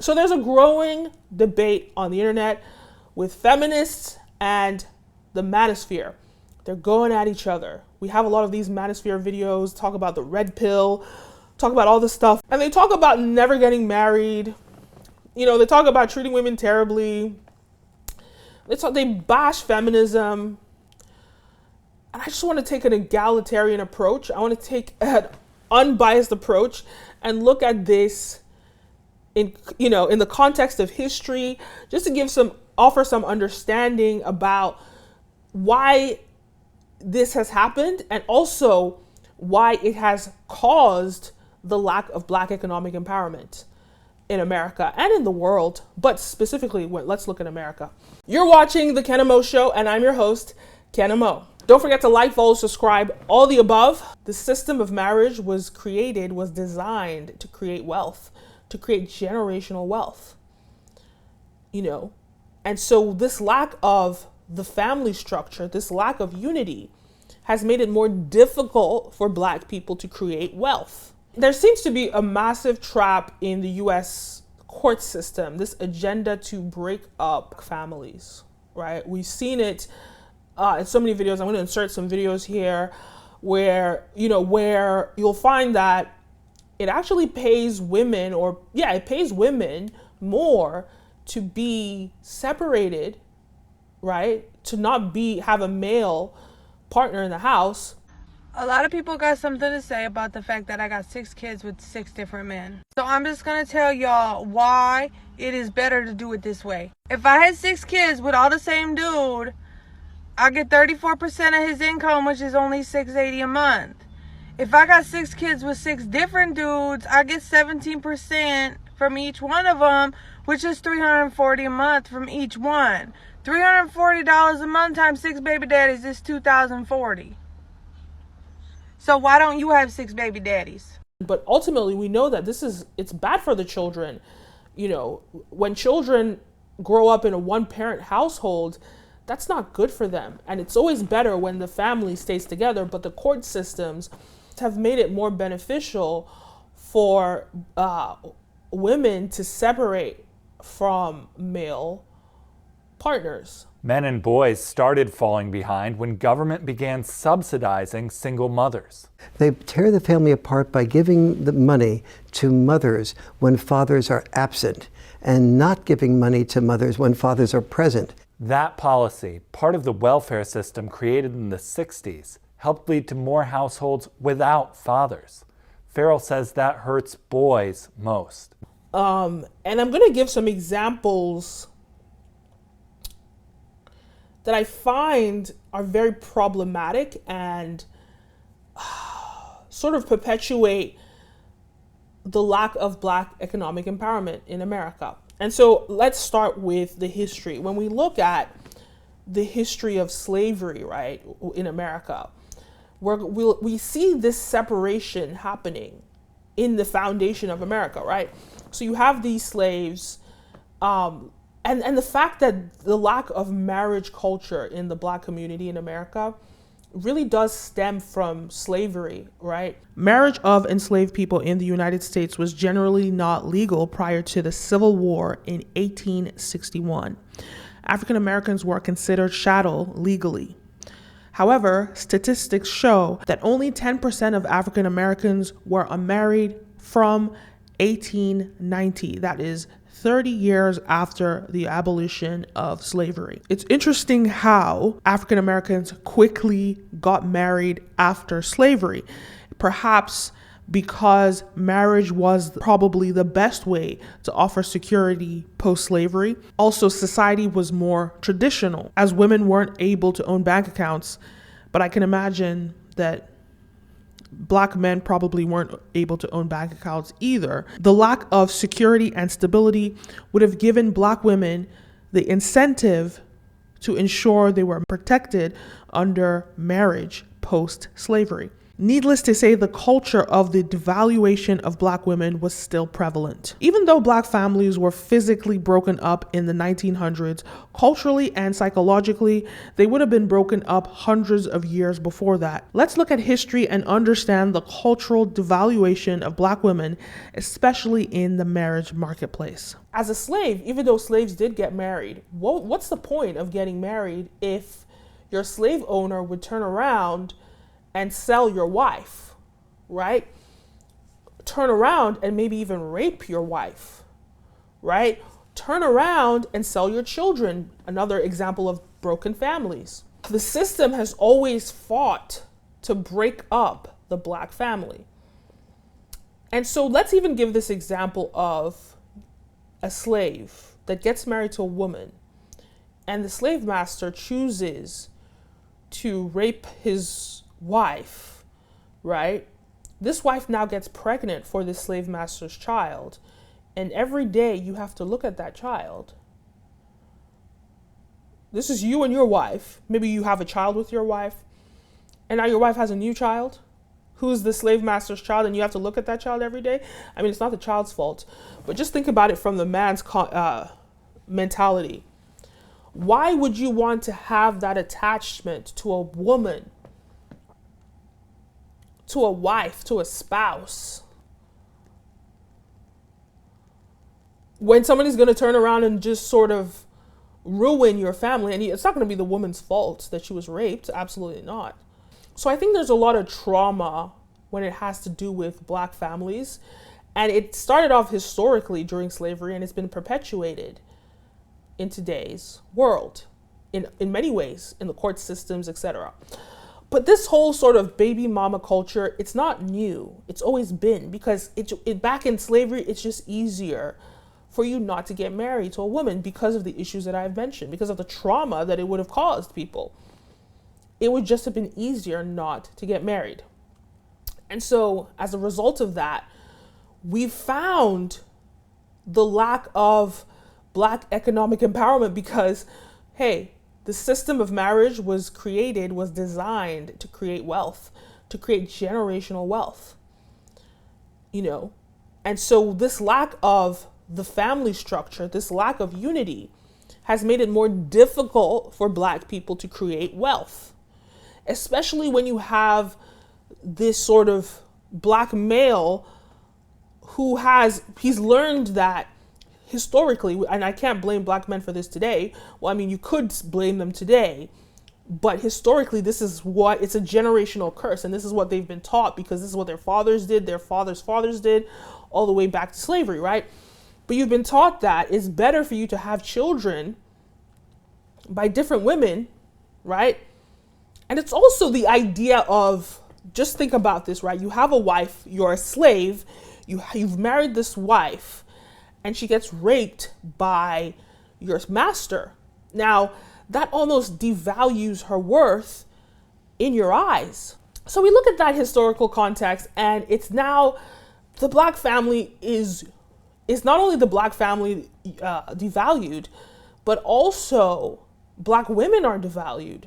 So there's a growing debate on the internet with feminists and the manosphere. They're going at each other. We have a lot of these manosphere videos, talk about the red pill, talk about all this stuff. And they talk about never getting married. You know, they talk about treating women terribly. They bash feminism. And I just want to take an egalitarian approach. I want to take an unbiased approach and look at this in the context of history, just to offer some understanding about why this has happened and also why it has caused the lack of Black economic empowerment in America and in the world, but specifically, let's look at America. You're watching The Kenim O Show, and I'm your host, Kenim O. Don't forget to like, follow, subscribe, all the above. The system of marriage was designed to create wealth, to create generational wealth, and so this lack of the family structure, this lack of unity has made it more difficult for Black people to create wealth. There seems to be a massive trap in the US court system, this agenda to break up families, right? We've seen it in so many videos. I'm going to insert some videos here where you'll find that it actually pays women more to be separated, right? To not have a male partner in the house. A lot of people got something to say about the fact that I got 6 kids with 6 different men. So I'm just going to tell y'all why it is better to do it this way. If I had 6 kids with all the same dude, I get 34% of his income, which is only $680 a month. If I got 6 kids with 6 different dudes, I get 17% from each one of them, which is $340 a month from each one. $340 a month times 6 baby daddies is $2,040. So why don't you have 6 baby daddies? But ultimately, we know that it's bad for the children. When children grow up in a one-parent household, that's not good for them. And it's always better when the family stays together, but the court systems have made it more beneficial for women to separate from male partners. Men and boys started falling behind when government began subsidizing single mothers. They tear the family apart by giving the money to mothers when fathers are absent and not giving money to mothers when fathers are present. That policy, part of the welfare system created in the 60s, helped lead to more households without fathers. Farrell says that hurts boys most. And I'm going to give some examples that I find are very problematic and sort of perpetuate the lack of Black economic empowerment in America. And so let's start with the history. When we look at the history of slavery, right, in America, we see this separation happening in the foundation of America, right? So you have these slaves, and the fact that the lack of marriage culture in the Black community in America really does stem from slavery, right? Marriage of enslaved people in the United States was generally not legal prior to the Civil War in 1861. African Americans were considered chattel legally. However, statistics show that only 10% of African Americans were unmarried from 1890. That is 30 years after the abolition of slavery. It's interesting how African Americans quickly got married after slavery, perhaps because marriage was probably the best way to offer security post-slavery. Also, society was more traditional, as women weren't able to own bank accounts, but I can imagine that Black men probably weren't able to own bank accounts either. The lack of security and stability would have given Black women the incentive to ensure they were protected under marriage post-slavery. Needless to say, the culture of the devaluation of black women was still prevalent. Even though black families were physically broken up in the 1900s, culturally and psychologically, they would have been broken up hundreds of years before that. Let's look at history and understand the cultural devaluation of black women, especially in the marriage marketplace. As a slave, even though slaves did get married, what's the point of getting married if your slave owner would turn around and sell your wife, right? Turn around and maybe even rape your wife, right? Turn around and sell your children. Another example of broken families. The system has always fought to break up the black family. And so let's even give this example of a slave that gets married to a woman, and the slave master chooses to rape his wife, right? This wife now gets pregnant for this slave master's child, and every day you have to look at that child. This is you and your wife. Maybe you have a child with your wife, and now your wife has a new child who's the slave master's child, and you have to look at that child every day. I mean, it's not the child's fault, but just think about it from the man's mentality. Why would you want to have that attachment to a woman, to a wife, to a spouse, when somebody's going to turn around and just sort of ruin your family? And it's not going to be the woman's fault that she was raped. Absolutely not. So I think there's a lot of trauma when it has to do with black families. And it started off historically during slavery, and it's been perpetuated in today's world in many ways, in the court systems, etc. But this whole sort of baby mama culture, it's not new. It's always been, because back in slavery, it's just easier for you not to get married to a woman because of the issues that I've mentioned, because of the trauma that it would have caused people. It would just have been easier not to get married. And so as a result of that, we've found the lack of black economic empowerment because, hey, the system of marriage was designed to create wealth, to create generational wealth, And so this lack of the family structure, this lack of unity, has made it more difficult for black people to create wealth, especially when you have this sort of black male he's learned that historically, and I can't blame black men for this today. Well, I mean, you could blame them today, but historically, it's a generational curse, and this is what they've been taught because this is what their fathers did, their fathers' fathers did, all the way back to slavery, right? But you've been taught that it's better for you to have children by different women, right? And it's also the idea of, just think about this, right? You have a wife, you're a slave, you've married this wife, and she gets raped by your master. Now, that almost devalues her worth in your eyes. So we look at that historical context, and it's now the black family is not only the black family devalued, but also black women are devalued.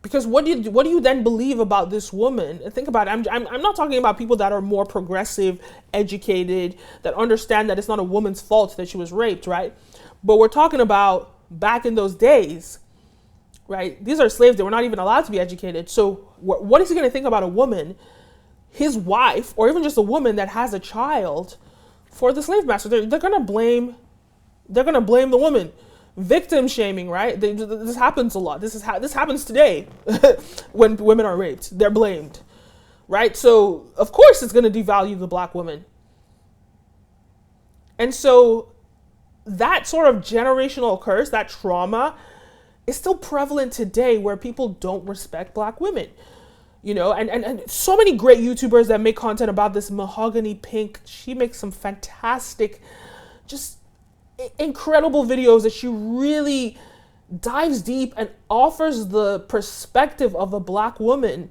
Because what do you then believe about this woman? Think about it. I'm not talking about people that are more progressive, educated, that understand that it's not a woman's fault that she was raped, right? But we're talking about back in those days, right? These are slaves that were not even allowed to be educated. So what is he going to think about a woman, his wife, or even just a woman that has a child, for the slave master? They're going to blame the woman. Victim shaming, right? This happens a lot. This happens today when women are raped. They're blamed, right? So of course it's going to devalue the black woman. And so that sort of generational curse, that trauma, is still prevalent today, where people don't respect black women. And so many great YouTubers that make content about this. Mahogany Pink, she makes some fantastic, just incredible videos that she really dives deep and offers the perspective of a black woman.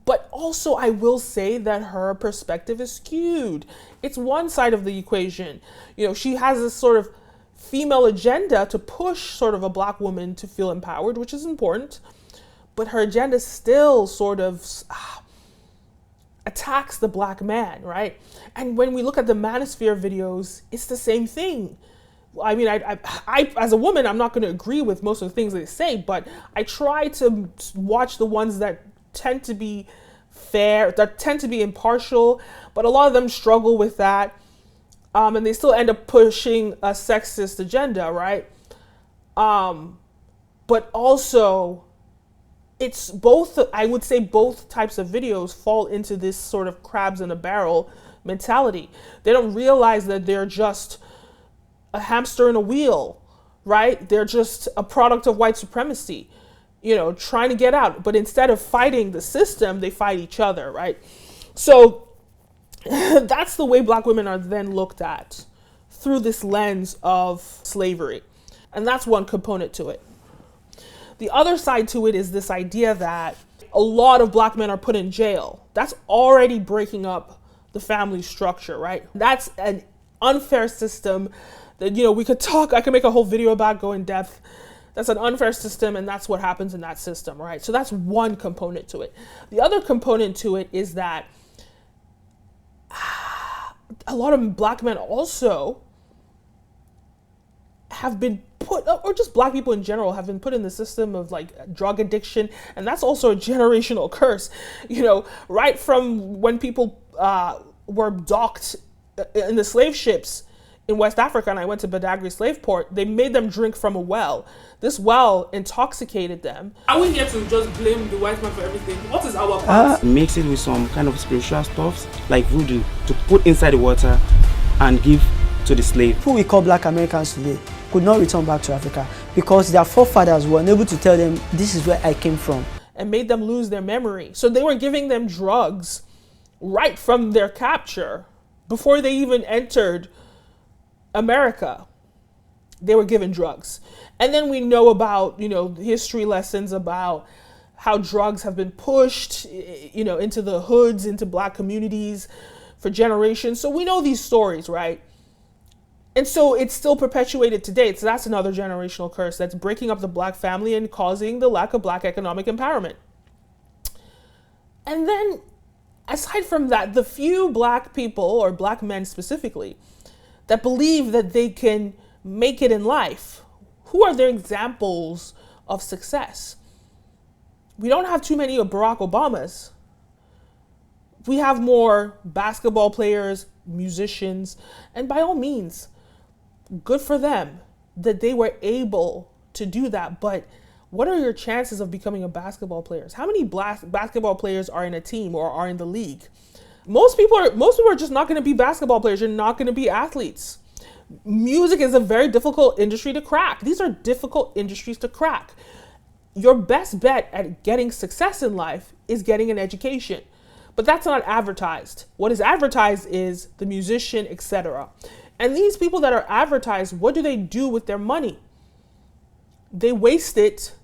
But also, I will say that her perspective is skewed. It's one side of the equation. She has this sort of female agenda to push sort of a black woman to feel empowered, which is important. but her agenda still sort of attacks the black man, right? And when we look at the Manosphere videos, it's the same thing. I mean, I as a woman, I'm not going to agree with most of the things they say, but I try to watch the ones that tend to be fair, that tend to be impartial, but a lot of them struggle with that. And they still end up pushing a sexist agenda, right? But also, it's both, I would say both types of videos fall into this sort of crabs in a barrel mentality. They don't realize that they're just a hamster in a wheel, right? They're just a product of white supremacy, trying to get out. But instead of fighting the system, they fight each other, right? So that's the way black women are then looked at, through this lens of slavery. And that's one component to it. The other side to it is this idea that a lot of black men are put in jail. That's already breaking up the family structure, right? That's an unfair system that, we could talk, I could make a whole video about, go in depth. That's an unfair system, and that's what happens in that system, right? So that's one component to it. The other component to it is that a lot of black men also have been put, or just black people in general, have been put in the system of like drug addiction, and that's also a generational curse. Right from when people were docked in the slave ships in West Africa, and I went to Badagry slave port, they made them drink from a well. This well intoxicated them. Are we here to just blame the white man for everything? What is our part? Mix it with some kind of spiritual stuffs like voodoo to put inside the water and give to the slave. Who we call black Americans today could not return back to Africa because their forefathers were unable to tell them, this is where I came from. And made them lose their memory. So they were giving them drugs right from their capture before they even entered America. They were given drugs. And then we know about, history lessons about how drugs have been pushed, into the hoods, into black communities for generations. So we know these stories, right? And so it's still perpetuated today. So that's another generational curse that's breaking up the black family and causing the lack of black economic empowerment. And then, aside from that, the few black people, or black men specifically, that believe that they can make it in life, who are their examples of success? We don't have too many of Barack Obamas. We have more basketball players, musicians, and by all means, good for them that they were able to do that. But what are your chances of becoming a basketball player? How many basketball players are in a team or are in the league? Most people are just not going to be basketball players. You're not going to be athletes. Music is a very difficult industry to crack. These are difficult industries to crack. Your best bet at getting success in life is getting an education. But that's not advertised. What is advertised is the musician, etc. And these people that are advertised, what do they do with their money? They waste it,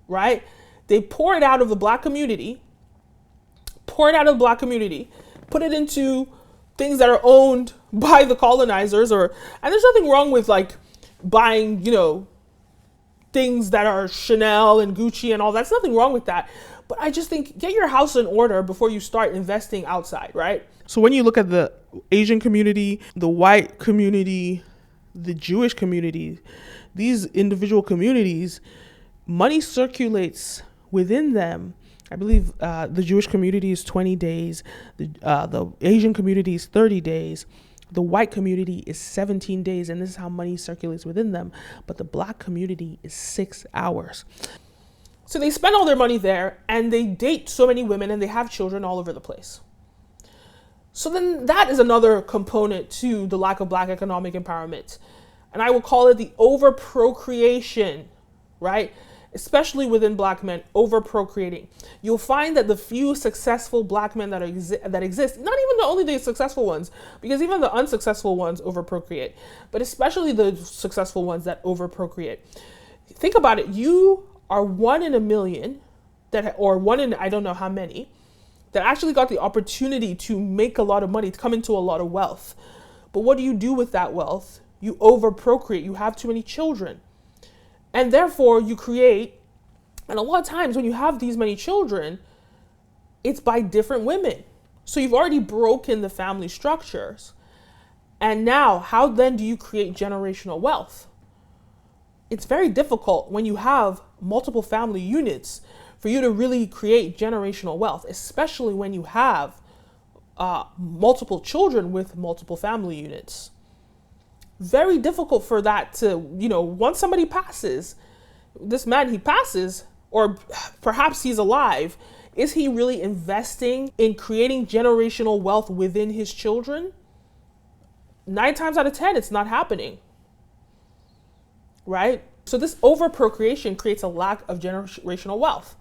right? They pour it out of the black community, put it into things that are owned by the colonizers, and there's nothing wrong with like buying, things that are Chanel and Gucci and all that. There's nothing wrong with that. But I just think get your house in order before you start investing outside, right? So when you look at the Asian community, the white community, the Jewish community, these individual communities, money circulates within them. I believe the Jewish community is 20 days, the Asian community is 30 days, the white community is 17 days, and this is how money circulates within them. But the black community is 6 hours. So they spend all their money there, and they date so many women, and they have children all over the place. So then that is another component to the lack of black economic empowerment. And I will call it the overprocreation, right? Especially within black men, overprocreating. You'll find that the few successful black men that exist, not even only the successful ones, because even the unsuccessful ones overprocreate, but especially the successful ones that overprocreate. Think about it. You are 1 in a million, or 1 in I don't know how many, that actually got the opportunity to make a lot of money, to come into a lot of wealth. But what do you do with that wealth? You overprocreate. You have too many children. And therefore, you create And a lot of times when you have these many children, it's by different women. So you've already broken the family structures. And now, how then do you create generational wealth? It's very difficult when you have multiple family units for you to really create generational wealth, especially when you have multiple children with multiple family units. Very difficult for that to, once somebody passes, this man, he passes, or perhaps he's alive, is he really investing in creating generational wealth within his children? 9 times out of 10, it's not happening, right? So this overprocreation creates a lack of generational wealth.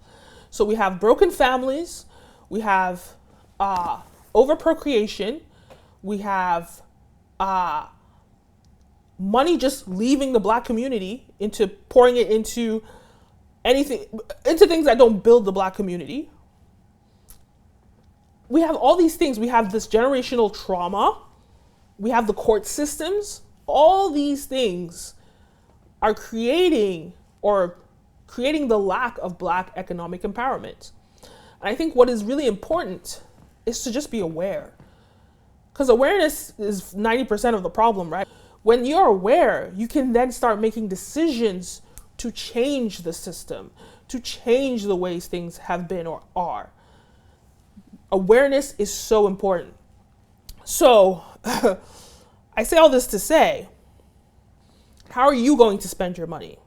So we have broken families, we have overprocreation, we have money just leaving the Black community into pouring it into things that don't build the Black community. We have all these things. We have this generational trauma. We have the court systems. All these things are creating the lack of Black economic empowerment. And I think what is really important is to just be aware. Because awareness is 90% of the problem, right? When you're aware, you can then start making decisions to change the system, to change the ways things have been or are. Awareness is so important. So, I say all this to say, how are you going to spend your money?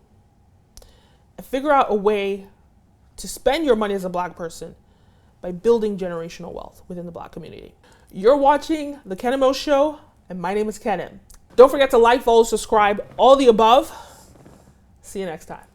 And figure out a way to spend your money as a Black person by building generational wealth within the Black community. You're watching The Kenim O Show, and my name is Kenim. Don't forget to like, follow, subscribe, all the above. See you next time.